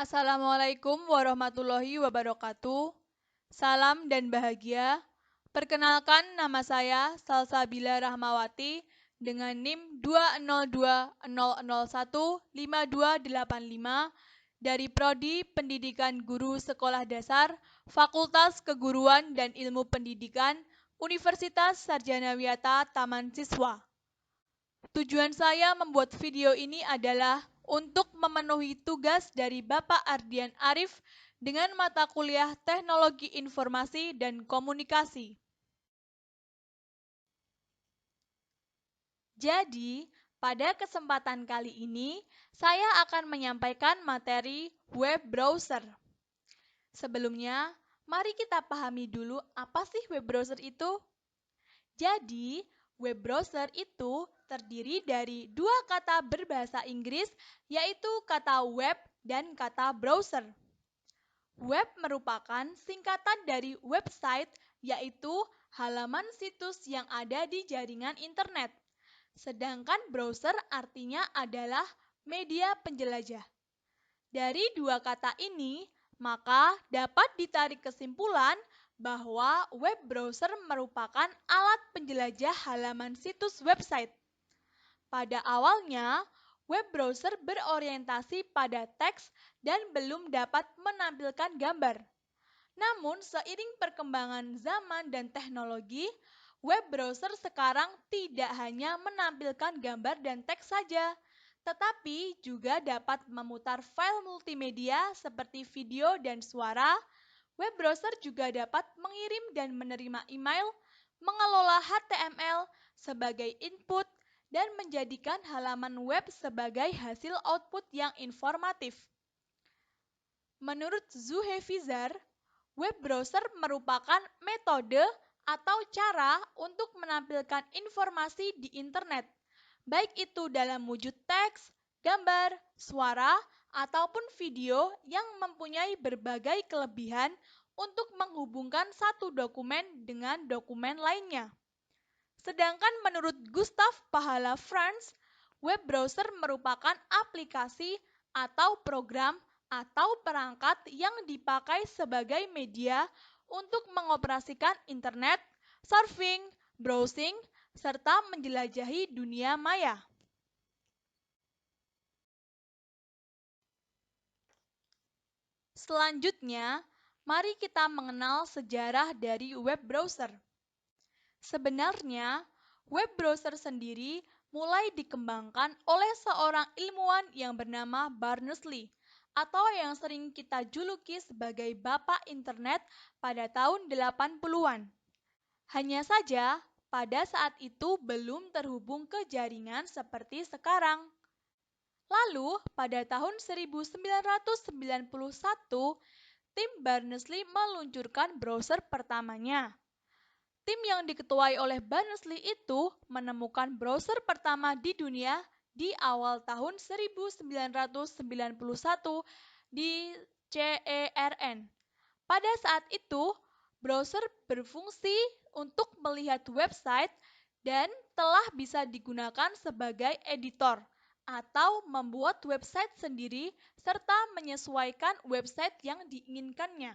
Assalamualaikum warahmatullahi wabarakatuh. Salam dan bahagia. Perkenalkan, nama saya Salsabila Rahmawati dengan NIM 20200015285 dari Prodi Pendidikan Guru Sekolah Dasar Fakultas Keguruan dan Ilmu Pendidikan Universitas Sarjana Wiyata Taman Siswa. Tujuan saya membuat video ini adalah untuk memenuhi tugas dari Bapak Ardian Arif dengan mata kuliah Teknologi Informasi dan Komunikasi. Jadi, pada kesempatan kali ini, saya akan menyampaikan materi web browser. Sebelumnya, mari kita pahami dulu apa sih web browser itu. Jadi, web browser itu terdiri dari dua kata berbahasa Inggris, yaitu kata web dan kata browser. Web merupakan singkatan dari website, yaitu halaman situs yang ada di jaringan internet. Sedangkan browser artinya adalah media penjelajah. Dari dua kata ini, maka dapat ditarik kesimpulan bahwa web browser merupakan alat penjelajah halaman situs website. Pada awalnya, web browser berorientasi pada teks dan belum dapat menampilkan gambar. Namun, seiring perkembangan zaman dan teknologi, web browser sekarang tidak hanya menampilkan gambar dan teks saja, tetapi juga dapat memutar file multimedia seperti video dan suara. Web browser juga dapat mengirim dan menerima email, mengelola HTML sebagai input, dan menjadikan halaman web sebagai hasil output yang informatif. Menurut Zuhefizar, web browser merupakan metode atau cara untuk menampilkan informasi di internet, baik itu dalam wujud teks, gambar, suara, ataupun video yang mempunyai berbagai kelebihan untuk menghubungkan satu dokumen dengan dokumen lainnya. Sedangkan menurut Gustav Pahala Franz, web browser merupakan aplikasi atau program atau perangkat yang dipakai sebagai media untuk mengoperasikan internet, surfing, browsing, serta menjelajahi dunia maya. Selanjutnya, mari kita mengenal sejarah dari web browser. Sebenarnya, web browser sendiri mulai dikembangkan oleh seorang ilmuwan yang bernama Berners-Lee, atau yang sering kita juluki sebagai Bapak Internet pada tahun 80-an. Hanya saja, pada saat itu belum terhubung ke jaringan seperti sekarang. Lalu, pada tahun 1991, tim Berners-Lee meluncurkan browser pertamanya. Tim yang diketuai oleh Berners-Lee itu menemukan browser pertama di dunia di awal tahun 1991 di CERN. Pada saat itu, browser berfungsi untuk melihat website dan telah bisa digunakan sebagai editor atau membuat website sendiri serta menyesuaikan website yang diinginkannya.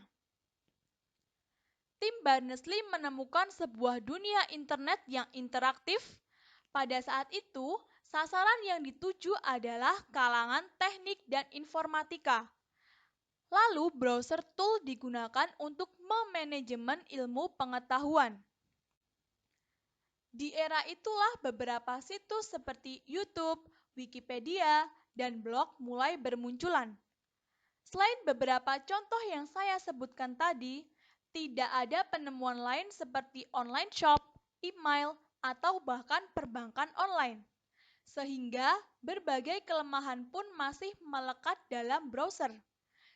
Tim Berners-Lee menemukan sebuah dunia internet yang interaktif. Pada saat itu, sasaran yang dituju adalah kalangan teknik dan informatika. Lalu, browser tool digunakan untuk memanajemen ilmu pengetahuan. Di era itulah beberapa situs seperti YouTube, Wikipedia, dan blog mulai bermunculan. Selain beberapa contoh yang saya sebutkan tadi, tidak ada penemuan lain seperti online shop, email, atau bahkan perbankan online. Sehingga berbagai kelemahan pun masih melekat dalam browser.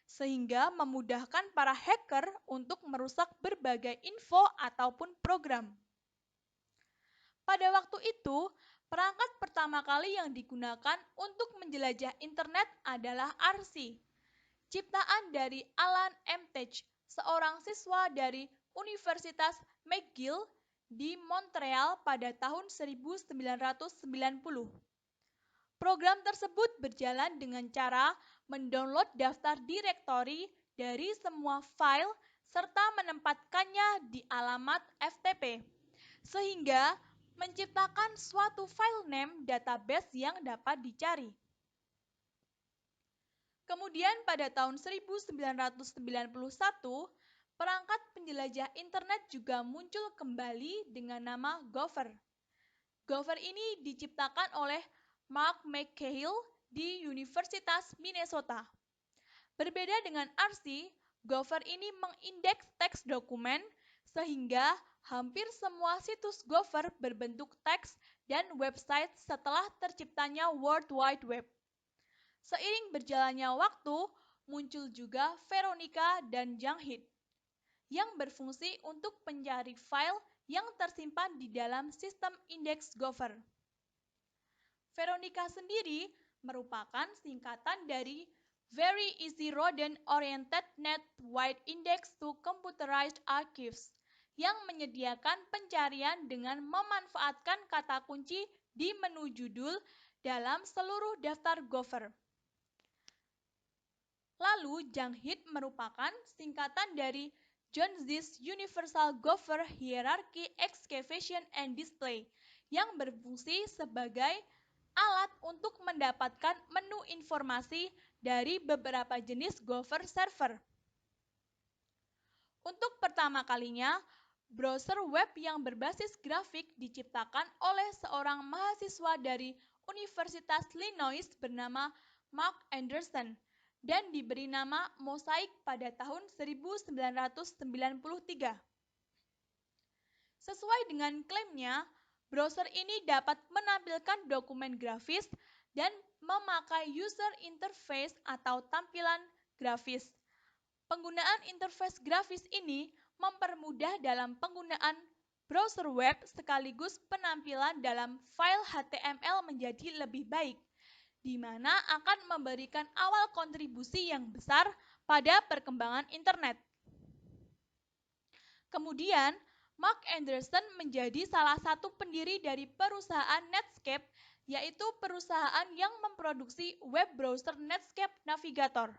Sehingga memudahkan para hacker untuk merusak berbagai info ataupun program. Pada waktu itu, perangkat pertama kali yang digunakan untuk menjelajah internet adalah RC, ciptaan dari Alan M. Turing, seorang siswa dari Universitas McGill di Montreal pada tahun 1990. Program tersebut berjalan dengan cara mendownload daftar direktori dari semua file serta menempatkannya di alamat FTP, sehingga menciptakan suatu file name database yang dapat dicari. Kemudian pada tahun 1991, perangkat penjelajah internet juga muncul kembali dengan nama Gopher. Gopher ini diciptakan oleh Mark McCahill di Universitas Minnesota. Berbeda dengan RC, Gopher ini mengindeks teks dokumen sehingga hampir semua situs Gopher berbentuk teks dan website setelah terciptanya World Wide Web. Seiring berjalannya waktu, muncul juga Veronica dan Junghit yang berfungsi untuk pencari file yang tersimpan di dalam sistem indeks Gopher. Veronica sendiri merupakan singkatan dari Very Easy Rodent Oriented Net Wide Index to Computerized Archives yang menyediakan pencarian dengan memanfaatkan kata kunci di menu judul dalam seluruh daftar Gopher. Lalu, Junghit merupakan singkatan dari John Z's Universal Gopher Hierarchy Excavation and Display yang berfungsi sebagai alat untuk mendapatkan menu informasi dari beberapa jenis Gopher server. Untuk pertama kalinya, browser web yang berbasis grafik diciptakan oleh seorang mahasiswa dari Universitas Illinois bernama Mark Anderson dan diberi nama Mosaic pada tahun 1993. Sesuai dengan klaimnya, browser ini dapat menampilkan dokumen grafis dan memakai user interface atau tampilan grafis. Penggunaan interface grafis ini mempermudah dalam penggunaan browser web sekaligus penampilan dalam file HTML menjadi lebih baik, di mana akan memberikan awal kontribusi yang besar pada perkembangan internet. Kemudian, Mark Anderson menjadi salah satu pendiri dari perusahaan Netscape, yaitu perusahaan yang memproduksi web browser Netscape Navigator.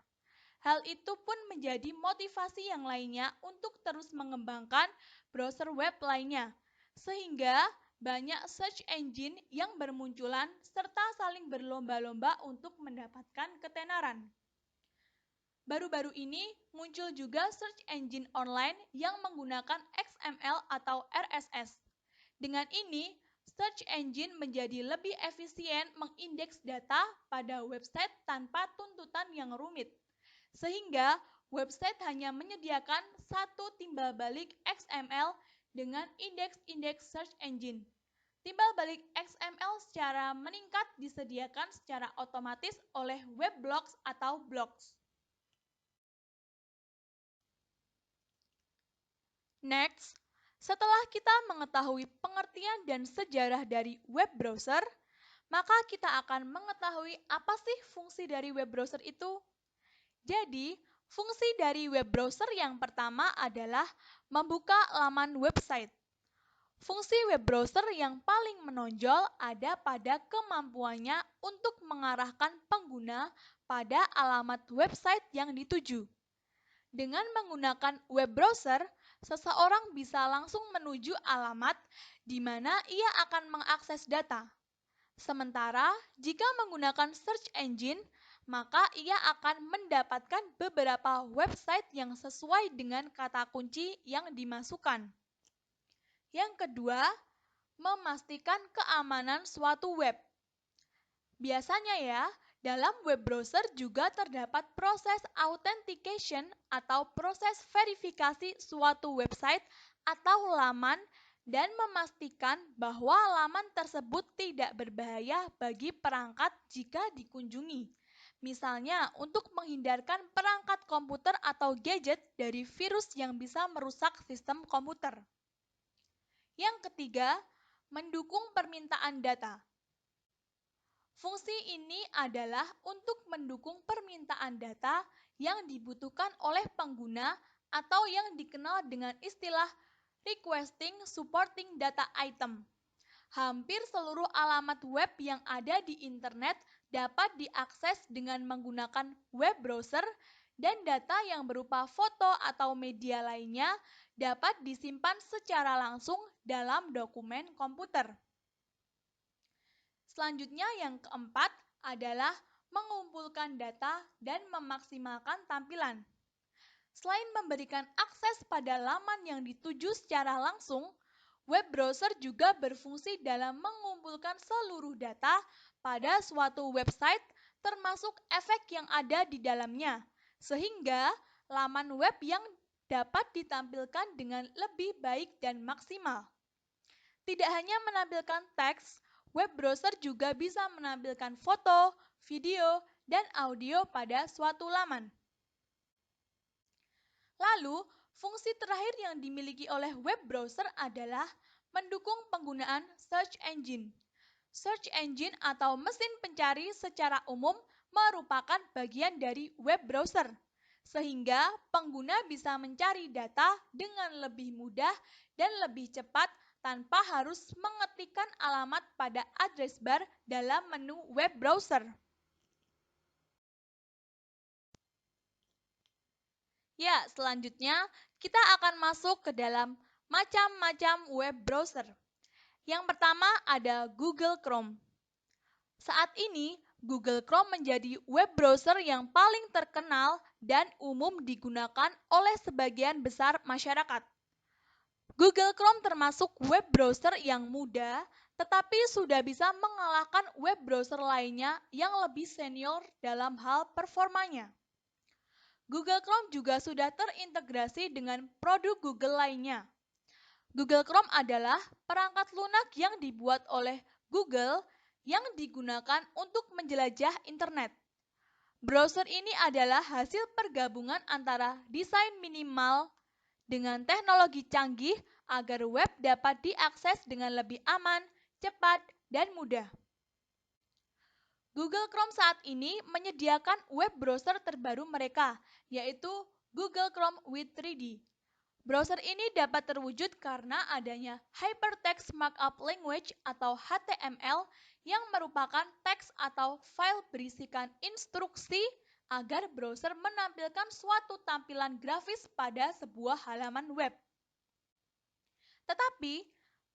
Hal itu pun menjadi motivasi yang lainnya untuk terus mengembangkan browser web lainnya, sehingga banyak search engine yang bermunculan serta saling berlomba-lomba untuk mendapatkan ketenaran. Baru-baru ini muncul juga search engine online yang menggunakan XML atau RSS. Dengan ini, search engine menjadi lebih efisien mengindeks data pada website tanpa tuntutan yang rumit, sehingga website hanya menyediakan satu timbal balik XML dengan indeks-indeks search engine. Timbal balik XML secara meningkat disediakan secara otomatis oleh web blogs atau blogs. Next, setelah kita mengetahui pengertian dan sejarah dari web browser, maka kita akan mengetahui apa sih fungsi dari web browser itu. Jadi, fungsi dari web browser yang pertama adalah membuka laman website. Fungsi web browser yang paling menonjol ada pada kemampuannya untuk mengarahkan pengguna pada alamat website yang dituju. Dengan menggunakan web browser, seseorang bisa langsung menuju alamat di mana ia akan mengakses data. Sementara, jika menggunakan search engine, maka ia akan mendapatkan beberapa website yang sesuai dengan kata kunci yang dimasukkan. Yang kedua, memastikan keamanan suatu web. Biasanya ya, dalam web browser juga terdapat proses authentication atau proses verifikasi suatu website atau laman dan memastikan bahwa laman tersebut tidak berbahaya bagi perangkat jika dikunjungi. Misalnya, untuk menghindarkan perangkat komputer atau gadget dari virus yang bisa merusak sistem komputer. Yang ketiga, mendukung permintaan data. Fungsi ini adalah untuk mendukung permintaan data yang dibutuhkan oleh pengguna atau yang dikenal dengan istilah requesting supporting data item. Hampir seluruh alamat web yang ada di internet dapat diakses dengan menggunakan web browser dan data yang berupa foto atau media lainnya dapat disimpan secara langsung dalam dokumen komputer. Selanjutnya yang keempat adalah mengumpulkan data dan memaksimalkan tampilan. Selain memberikan akses pada laman yang dituju secara langsung, web browser juga berfungsi dalam mengumpulkan seluruh data pada suatu website termasuk efek yang ada di dalamnya, sehingga laman web yang dapat ditampilkan dengan lebih baik dan maksimal. Tidak hanya menampilkan teks, web browser juga bisa menampilkan foto, video, dan audio pada suatu laman. Lalu, fungsi terakhir yang dimiliki oleh web browser adalah mendukung penggunaan search engine. Search engine atau mesin pencari secara umum merupakan bagian dari web browser, sehingga pengguna bisa mencari data dengan lebih mudah dan lebih cepat tanpa harus mengetikkan alamat pada address bar dalam menu web browser. Ya, selanjutnya kita akan masuk ke dalam macam-macam web browser. Yang pertama ada Google Chrome. Saat ini, Google Chrome menjadi web browser yang paling terkenal dan umum digunakan oleh sebagian besar masyarakat. Google Chrome termasuk web browser yang mudah, tetapi sudah bisa mengalahkan web browser lainnya yang lebih senior dalam hal performanya. Google Chrome juga sudah terintegrasi dengan produk Google lainnya. Google Chrome adalah perangkat lunak yang dibuat oleh Google yang digunakan untuk menjelajah internet. Browser ini adalah hasil pergabungan antara desain minimal dengan teknologi canggih agar web dapat diakses dengan lebih aman, cepat, dan mudah. Google Chrome saat ini menyediakan web browser terbaru mereka, yaitu Google Chrome with 3D. Browser ini dapat terwujud karena adanya Hypertext Markup Language atau HTML yang merupakan teks atau file berisikan instruksi agar browser menampilkan suatu tampilan grafis pada sebuah halaman web. Tetapi,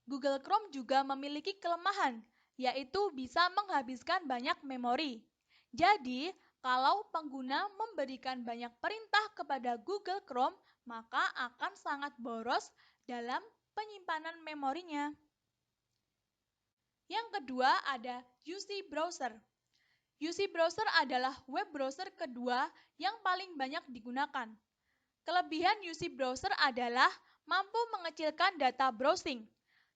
Google Chrome juga memiliki kelemahan, yaitu bisa menghabiskan banyak memori. Jadi, kalau pengguna memberikan banyak perintah kepada Google Chrome, maka akan sangat boros dalam penyimpanan memorinya. Yang kedua ada UC Browser. UC Browser adalah web browser kedua yang paling banyak digunakan. Kelebihan UC Browser adalah mampu mengecilkan data browsing.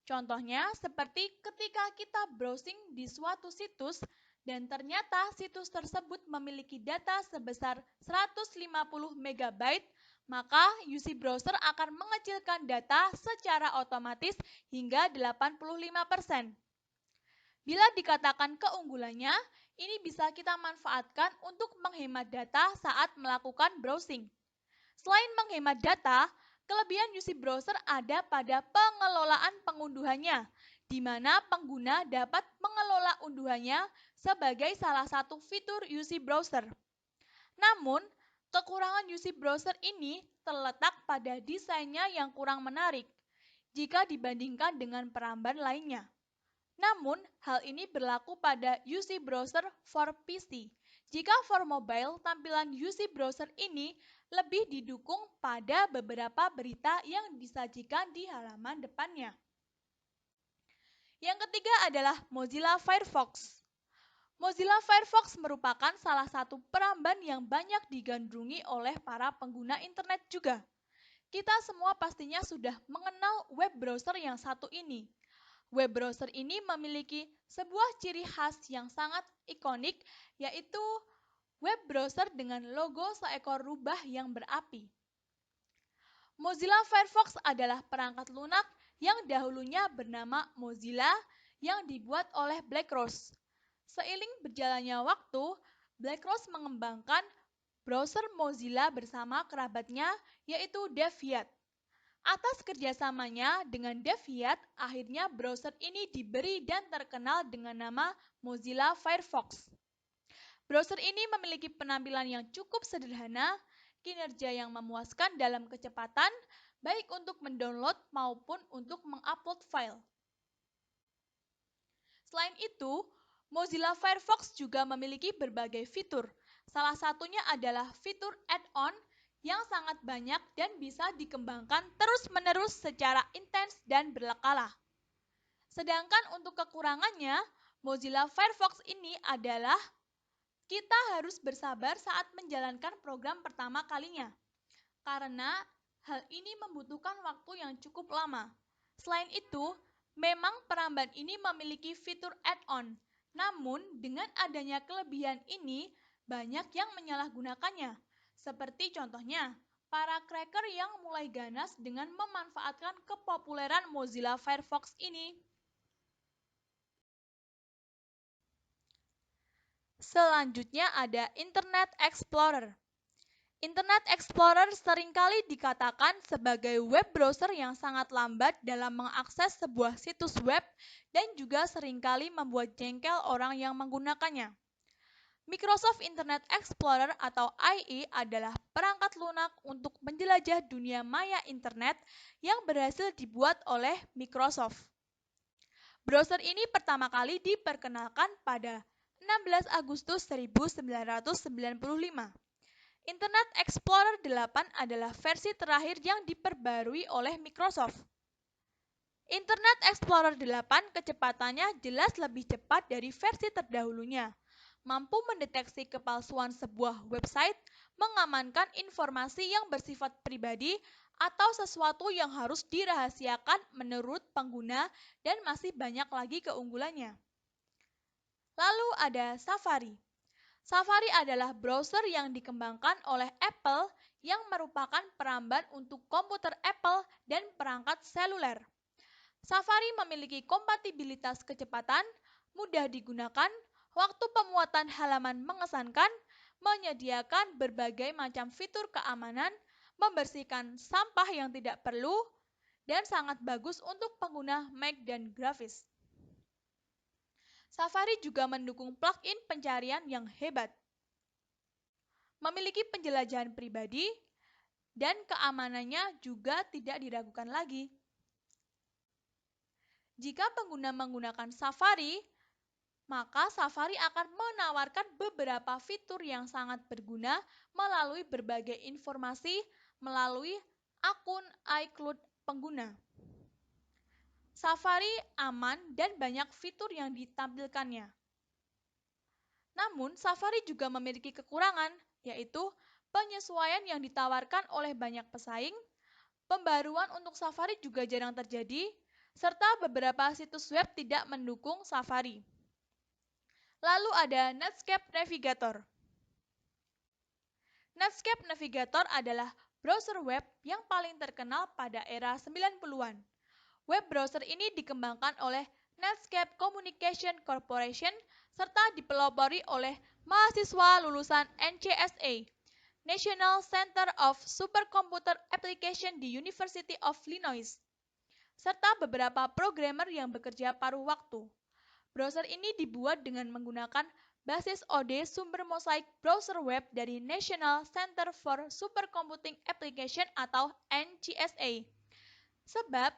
Contohnya seperti ketika kita browsing di suatu situs dan ternyata situs tersebut memiliki data sebesar 150 MB, maka UC Browser akan mengecilkan data secara otomatis hingga 85%. Bila dikatakan keunggulannya, ini bisa kita manfaatkan untuk menghemat data saat melakukan browsing. Selain menghemat data, kelebihan UC Browser ada pada pengelolaan pengunduhannya, di mana pengguna dapat mengelola unduhannya sebagai salah satu fitur UC Browser. Namun, kekurangan UC Browser ini terletak pada desainnya yang kurang menarik jika dibandingkan dengan peramban lainnya. Namun, hal ini berlaku pada UC Browser for PC. Jika for mobile, tampilan UC Browser ini lebih didukung pada beberapa berita yang disajikan di halaman depannya. Yang ketiga adalah Mozilla Firefox. Mozilla Firefox merupakan salah satu peramban yang banyak digandrungi oleh para pengguna internet juga. Kita semua pastinya sudah mengenal web browser yang satu ini. Web browser ini memiliki sebuah ciri khas yang sangat ikonik, yaitu web browser dengan logo seekor rubah yang berapi. Mozilla Firefox adalah perangkat lunak yang dahulunya bernama Mozilla yang dibuat oleh BlackRose. Seiring berjalannya waktu, BlackRose mengembangkan browser Mozilla bersama kerabatnya, yaitu Deviat. Atas kerjasamanya dengan Deviat, akhirnya browser ini diberi dan terkenal dengan nama Mozilla Firefox. Browser ini memiliki penampilan yang cukup sederhana, kinerja yang memuaskan dalam kecepatan, baik untuk mendownload maupun untuk mengupload file. Selain itu, Mozilla Firefox juga memiliki berbagai fitur. Salah satunya adalah fitur add-on yang sangat banyak dan bisa dikembangkan terus-menerus secara intens dan berkala. Sedangkan untuk kekurangannya, Mozilla Firefox ini adalah kita harus bersabar saat menjalankan program pertama kalinya, karena hal ini membutuhkan waktu yang cukup lama. Selain itu, memang peramban ini memiliki fitur add-on, namun dengan adanya kelebihan ini, banyak yang menyalahgunakannya. Seperti contohnya, para cracker yang mulai ganas dengan memanfaatkan kepopuleran Mozilla Firefox ini. Selanjutnya ada Internet Explorer. Internet Explorer seringkali dikatakan sebagai web browser yang sangat lambat dalam mengakses sebuah situs web dan juga seringkali membuat jengkel orang yang menggunakannya. Microsoft Internet Explorer atau IE adalah perangkat lunak untuk menjelajah dunia maya internet yang berhasil dibuat oleh Microsoft. Browser ini pertama kali diperkenalkan pada 16 Agustus 1995. Internet Explorer 8 adalah versi terakhir yang diperbarui oleh Microsoft. Internet Explorer 8 kecepatannya jelas lebih cepat dari versi terdahulunya, mampu mendeteksi kepalsuan sebuah website, mengamankan informasi yang bersifat pribadi atau sesuatu yang harus dirahasiakan menurut pengguna, dan masih banyak lagi keunggulannya. Lalu ada Safari. Safari adalah browser yang dikembangkan oleh Apple yang merupakan peramban untuk komputer Apple dan perangkat seluler. Safari memiliki kompatibilitas kecepatan, mudah digunakan, waktu pemuatan halaman mengesankan, menyediakan berbagai macam fitur keamanan, membersihkan sampah yang tidak perlu, dan sangat bagus untuk pengguna Mac dan grafis. Safari juga mendukung plugin pencarian yang hebat, memiliki penjelajahan pribadi, dan keamanannya juga tidak diragukan lagi. Jika pengguna menggunakan Safari, maka Safari akan menawarkan beberapa fitur yang sangat berguna melalui berbagai informasi melalui akun iCloud pengguna. Safari aman dan banyak fitur yang ditampilkannya. Namun, Safari juga memiliki kekurangan, yaitu penyesuaian yang ditawarkan oleh banyak pesaing, pembaruan untuk Safari juga jarang terjadi, serta beberapa situs web tidak mendukung Safari. Lalu ada Netscape Navigator. Netscape Navigator adalah browser web yang paling terkenal pada era 90-an. Web browser ini dikembangkan oleh Netscape Communication Corporation serta dipelopori oleh mahasiswa lulusan NCSA, National Center of Supercomputer Application di University of Illinois, serta beberapa programmer yang bekerja paruh waktu. Browser ini dibuat dengan menggunakan basis OD sumber Mosaic browser web dari National Center for Supercomputing Application atau NCSA. Sebab,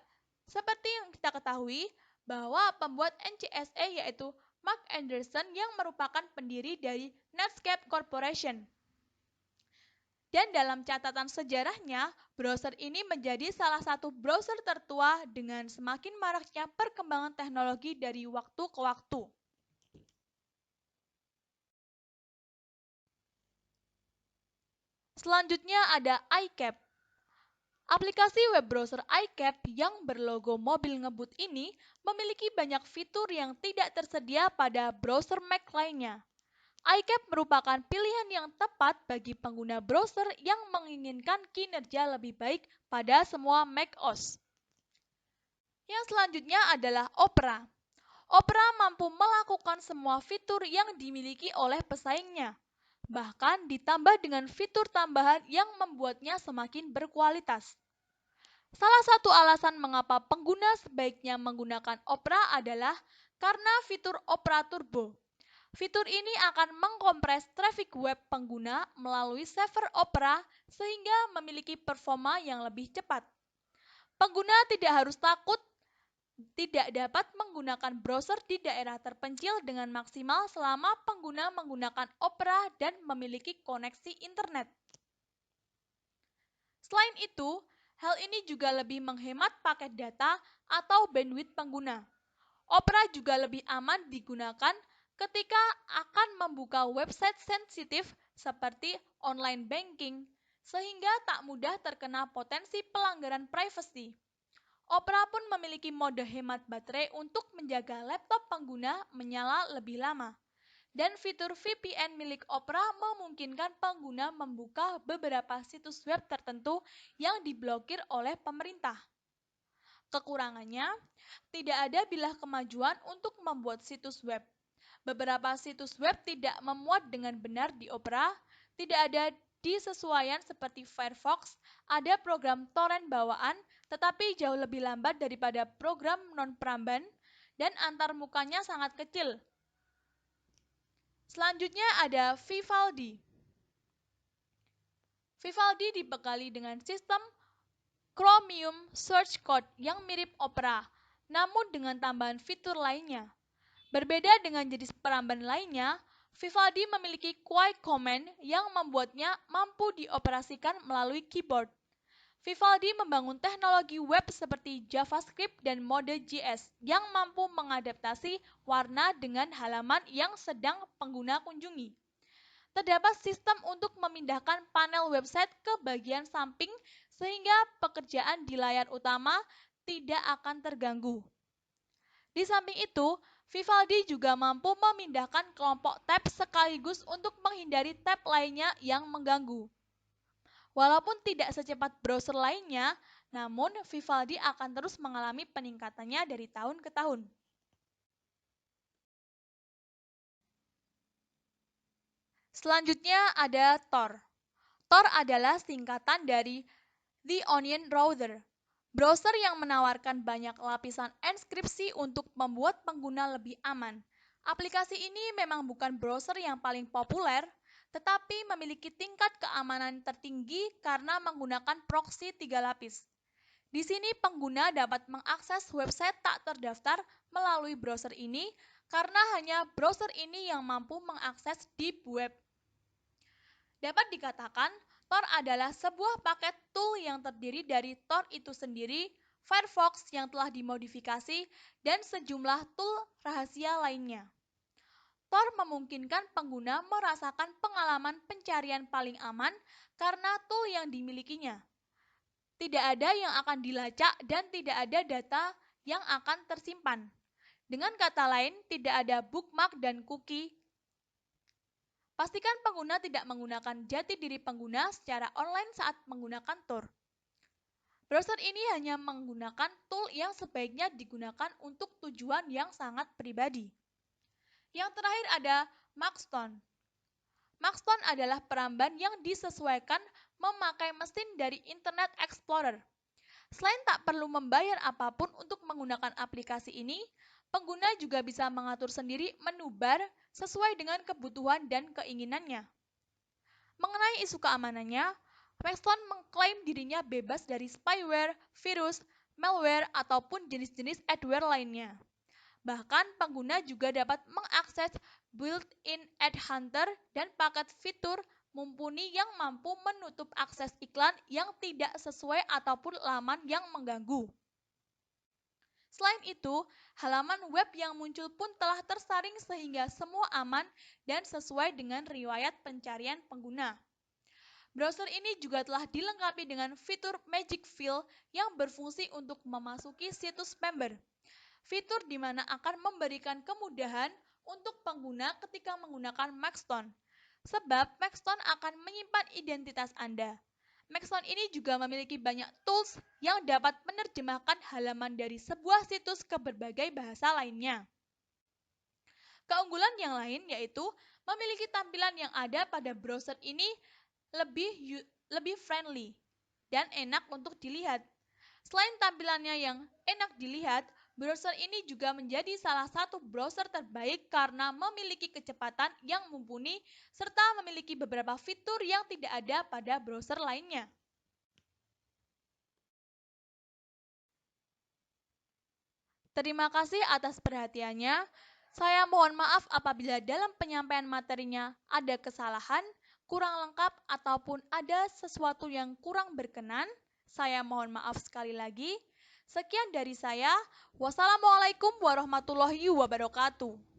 seperti yang kita ketahui, bahwa pembuat NCSA yaitu Mark Anderson yang merupakan pendiri dari Netscape Corporation. Dan dalam catatan sejarahnya, browser ini menjadi salah satu browser tertua dengan semakin maraknya perkembangan teknologi dari waktu ke waktu. Selanjutnya ada iCap. Aplikasi web browser iCap yang berlogo mobil ngebut ini memiliki banyak fitur yang tidak tersedia pada browser Mac lainnya. iCap merupakan pilihan yang tepat bagi pengguna browser yang menginginkan kinerja lebih baik pada semua Mac OS. Yang selanjutnya adalah Opera. Opera mampu melakukan semua fitur yang dimiliki oleh pesaingnya, bahkan ditambah dengan fitur tambahan yang membuatnya semakin berkualitas. Salah satu alasan mengapa pengguna sebaiknya menggunakan Opera adalah karena fitur Opera Turbo. Fitur ini akan mengkompres traffic web pengguna melalui server Opera sehingga memiliki performa yang lebih cepat. Pengguna tidak harus takut tidak dapat menggunakan browser di daerah terpencil dengan maksimal selama pengguna menggunakan Opera dan memiliki koneksi internet. Selain itu, hal ini juga lebih menghemat paket data atau bandwidth pengguna. Opera juga lebih aman digunakan ketika akan membuka website sensitif seperti online banking, sehingga tak mudah terkena potensi pelanggaran privasi. Opera pun memiliki mode hemat baterai untuk menjaga laptop pengguna menyala lebih lama. Dan fitur VPN milik Opera memungkinkan pengguna membuka beberapa situs web tertentu yang diblokir oleh pemerintah. Kekurangannya, tidak ada bilah kemajuan untuk membuat situs web. Beberapa situs web tidak memuat dengan benar di Opera, tidak ada disesuaian seperti Firefox, ada program torrent bawaan, tetapi jauh lebih lambat daripada program non-peramban, dan antarmukanya sangat kecil. Selanjutnya ada Vivaldi. Vivaldi dibekali dengan sistem Chromium Search Code yang mirip Opera, namun dengan tambahan fitur lainnya. Berbeda dengan jenis peramban lainnya, Vivaldi memiliki quick command yang membuatnya mampu dioperasikan melalui keyboard. Vivaldi membangun teknologi web seperti JavaScript dan Mode.js yang mampu mengadaptasi warna dengan halaman yang sedang pengguna kunjungi. Terdapat sistem untuk memindahkan panel website ke bagian samping sehingga pekerjaan di layar utama tidak akan terganggu. Di samping itu, Vivaldi juga mampu memindahkan kelompok tab sekaligus untuk menghindari tab lainnya yang mengganggu. Walaupun tidak secepat browser lainnya, namun Vivaldi akan terus mengalami peningkatannya dari tahun ke tahun. Selanjutnya ada Tor. Tor adalah singkatan dari The Onion Router, browser yang menawarkan banyak lapisan enkripsi untuk membuat pengguna lebih aman. Aplikasi ini memang bukan browser yang paling populer, tetapi memiliki tingkat keamanan tertinggi karena menggunakan proxy 3 lapis. Di sini pengguna dapat mengakses website tak terdaftar melalui browser ini karena hanya browser ini yang mampu mengakses deep web. Dapat dikatakan, Tor adalah sebuah paket tool yang terdiri dari Tor itu sendiri, Firefox yang telah dimodifikasi, dan sejumlah tool rahasia lainnya. Tor memungkinkan pengguna merasakan pengalaman pencarian paling aman karena tool yang dimilikinya. Tidak ada yang akan dilacak dan tidak ada data yang akan tersimpan. Dengan kata lain, tidak ada bookmark dan cookie. Pastikan pengguna tidak menggunakan jati diri pengguna secara online saat menggunakan Tor. Browser ini hanya menggunakan tool yang sebaiknya digunakan untuk tujuan yang sangat pribadi. Yang terakhir ada Maxton. Maxton adalah peramban yang disesuaikan memakai mesin dari Internet Explorer. Selain tak perlu membayar apapun untuk menggunakan aplikasi ini, pengguna juga bisa mengatur sendiri menu bar sesuai dengan kebutuhan dan keinginannya. Mengenai isu keamanannya, Maxton mengklaim dirinya bebas dari spyware, virus, malware, ataupun jenis-jenis adware lainnya. Bahkan pengguna juga dapat mengakses built-in ad hunter dan paket fitur mumpuni yang mampu menutup akses iklan yang tidak sesuai ataupun laman yang mengganggu. Selain itu, halaman web yang muncul pun telah tersaring sehingga semua aman dan sesuai dengan riwayat pencarian pengguna. Browser ini juga telah dilengkapi dengan fitur Magic Fill yang berfungsi untuk memasuki situs member. Fitur di mana akan memberikan kemudahan untuk pengguna ketika menggunakan Maxton, sebab Maxton akan menyimpan identitas Anda. Maxton ini juga memiliki banyak tools yang dapat menerjemahkan halaman dari sebuah situs ke berbagai bahasa lainnya. Keunggulan yang lain yaitu memiliki tampilan yang ada pada browser ini lebih friendly dan enak untuk dilihat. Selain tampilannya yang enak dilihat, Browser ini juga menjadi salah satu browser terbaik karena memiliki kecepatan yang mumpuni serta memiliki beberapa fitur yang tidak ada pada browser lainnya. Terima kasih atas perhatiannya. Saya mohon maaf apabila dalam penyampaian materinya ada kesalahan, kurang lengkap, ataupun ada sesuatu yang kurang berkenan. Saya mohon maaf sekali lagi. Sekian dari saya. Wassalamualaikum warahmatullahi wabarakatuh.